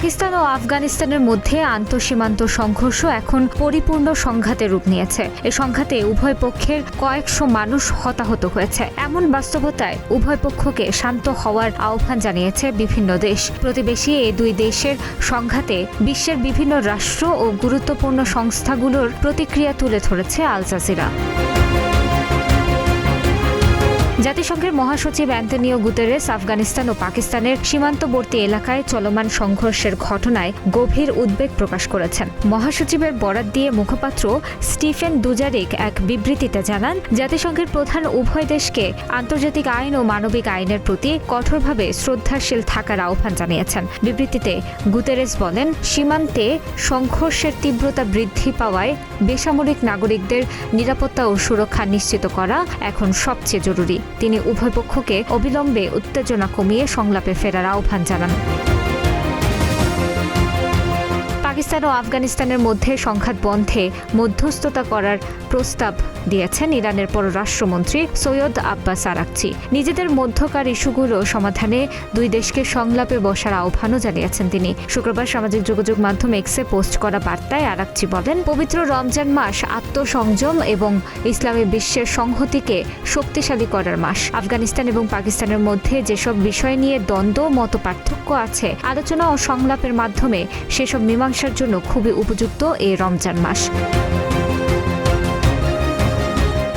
পাকিস্তান ও আফগানিস্তানের মধ্যে আন্তঃসীমান্ত সংঘর্ষ এখন পরিপূর্ণ সংঘাতে রূপ নিয়েছে। এই সংঘাতে উভয় পক্ষের কয়েকশো মানুষ হতাহত হয়েছে। এমন বাস্তবতায় উভয় পক্ষকে শান্ত হওয়ার আহ্বান জানিয়েছে বিভিন্ন দেশ। প্রতিবেশী এই দুই দেশের সংঘাতে বিশ্বের বিভিন্ন রাষ্ট্র ও গুরুত্বপূর্ণ সংস্থাগুলোর প্রতিক্রিয়া তুলে ধরেছে আল জাজিরা। জাতিসংঘের মহাসচিব অ্যান্টনিও গুতেরেস আফগানিস্তান ও পাকিস্তানের সীমান্তবর্তী এলাকায় চলমান সংঘর্ষের ঘটনায় গভীর উদ্বেগ প্রকাশ করেছেন। মহাসচিবের বরাত দিয়ে মুখপাত্র স্টিফেন দুজারিক এক বিবৃতিতে জানান, জাতিসংঘের প্রধান উভয় দেশকে আন্তর্জাতিক আইন ও মানবিক আইনের প্রতি কঠোরভাবে শ্রদ্ধাশীল থাকার আহ্বান জানিয়েছেন। বিবৃতিতে গুতেরেস বলেন, সীমান্তে সংঘর্ষের তীব্রতা বৃদ্ধি পাওয়ায় বেসামরিক নাগরিকদের নিরাপত্তা ও সুরক্ষা নিশ্চিত করা এখন সবচেয়ে জরুরি। তিনি উভয় পক্ষকে অবিলম্বে উত্তেজনা কমিয়ে সংলাপে ফেরার আহ্বান জানান। পাকিস্তান ও আফগানিস্তানের মধ্যে সংঘাত বন্ধে মধ্যস্থতা করার প্রস্তাব দিয়েছেন ইরানের পররাষ্ট্রমন্ত্রী সৈয়দ আব্বাস আরাকচি। নিজেদের মধ্যকার ইস্যুগুলো সমাধানে দুই দেশকে সংলাপে বসার আহ্বানও জানিয়েছেন তিনি। শুক্রবার সামাজিক যোগাযোগ মাধ্যম এক্সে পোস্ট করা বার্তায় আরাকচি বলেন, পবিত্র রমজান মাস আত্মসংযম এবং ইসলামী বিশ্বের সংহতিকে শক্তিশালী করার মাস। আফগানিস্তান এবং পাকিস্তানের মধ্যে যেসব বিষয় নিয়ে দ্বন্দ্ব মতপার্থক্য আছে, আলোচনা ও সংলাপের মাধ্যমে সেসব মীমাংসার জন্য খুবই উপযুক্ত এই রমজান মাস।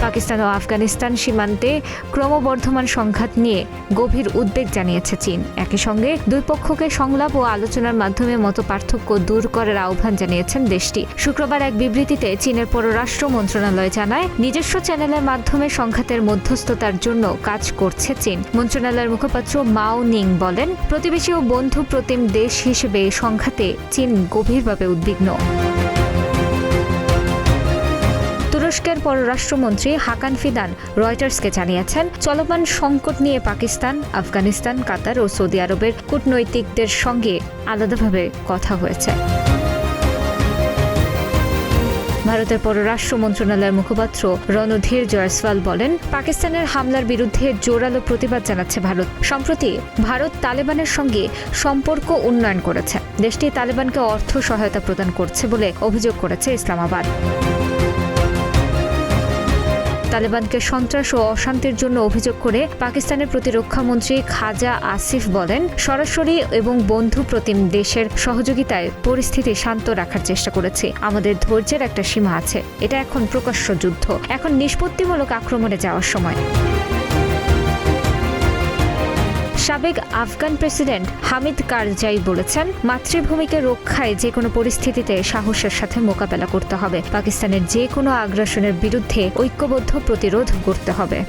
পাকিস্তান ও আফগানিস্তান সীমান্তে ক্রমবর্ধমান সংঘাত নিয়ে গভীর উদ্বেগ জানিয়েছে চীন। একই সঙ্গে দুই পক্ষকে সংলাপ ও আলোচনার মাধ্যমে মতপার্থক্য দূর করার আহ্বান জানিয়েছেন দেশটি। শুক্রবার এক বিবৃতিতে চীনের পররাষ্ট্র মন্ত্রণালয় জানায়, নিজস্ব চ্যানেলের মাধ্যমে সংঘাতের মধ্যস্থতার জন্য কাজ করছে চীন। মন্ত্রণালয়ের মুখপাত্র মাও নিং বলেন, প্রতিবেশী ও বন্ধু প্রতিম দেশ হিসেবে সংঘাতে চীন গভীরভাবে উদ্বিগ্ন। তুরস্কের পররাষ্ট্রমন্ত্রী হাকান ফিদান রয়টার্সকে জানিয়েছেন, চলমান সংকট নিয়ে পাকিস্তান, আফগানিস্তান, কাতার ও সৌদি আরবের কূটনৈতিকদের সঙ্গে আলাদাভাবে কথা হয়েছে। ভারতের পররাষ্ট্র মন্ত্রণালয়ের মুখপাত্র রণধীর জয়সওয়াল বলেন, পাকিস্তানের হামলার বিরুদ্ধে জোরালো প্রতিবাদ জানাচ্ছে ভারত। সম্প্রতি ভারত তালেবানের সঙ্গে সম্পর্ক উন্নয়ন করেছে। দেশটি তালেবানকে অর্থ সহায়তা প্রদান করছে বলে অভিযোগ করেছে ইসলামাবাদ। তালেবানকে সন্ত্রাস ও অশান্তির জন্য অভিযোগ করে পাকিস্তানের প্রতিরক্ষামন্ত্রী খাজা আসিফ বলেন, সরাসরি এবং বন্ধু প্রতিম দেশের সহযোগিতায় পরিস্থিতি শান্ত রাখার চেষ্টা করেছি। আমাদের ধৈর্যের একটা সীমা আছে। এটা এখন প্রকাশ্য যুদ্ধ। এখন নিষ্পত্তিমূলক আক্রমণে যাওয়ার সময়। সাবেক আফগান প্রেসিডেন্ট হামিদ কারজাই বলেছেন, মাতৃভূমিকে রক্ষায় যে কোনো পরিস্থিতিতে সাহসের সাথে মোকাবেলা করতে হবে। পাকিস্তানের যে কোনো আগ্রাসনের বিরুদ্ধে ঐক্যবদ্ধ প্রতিরোধ করতে হবে।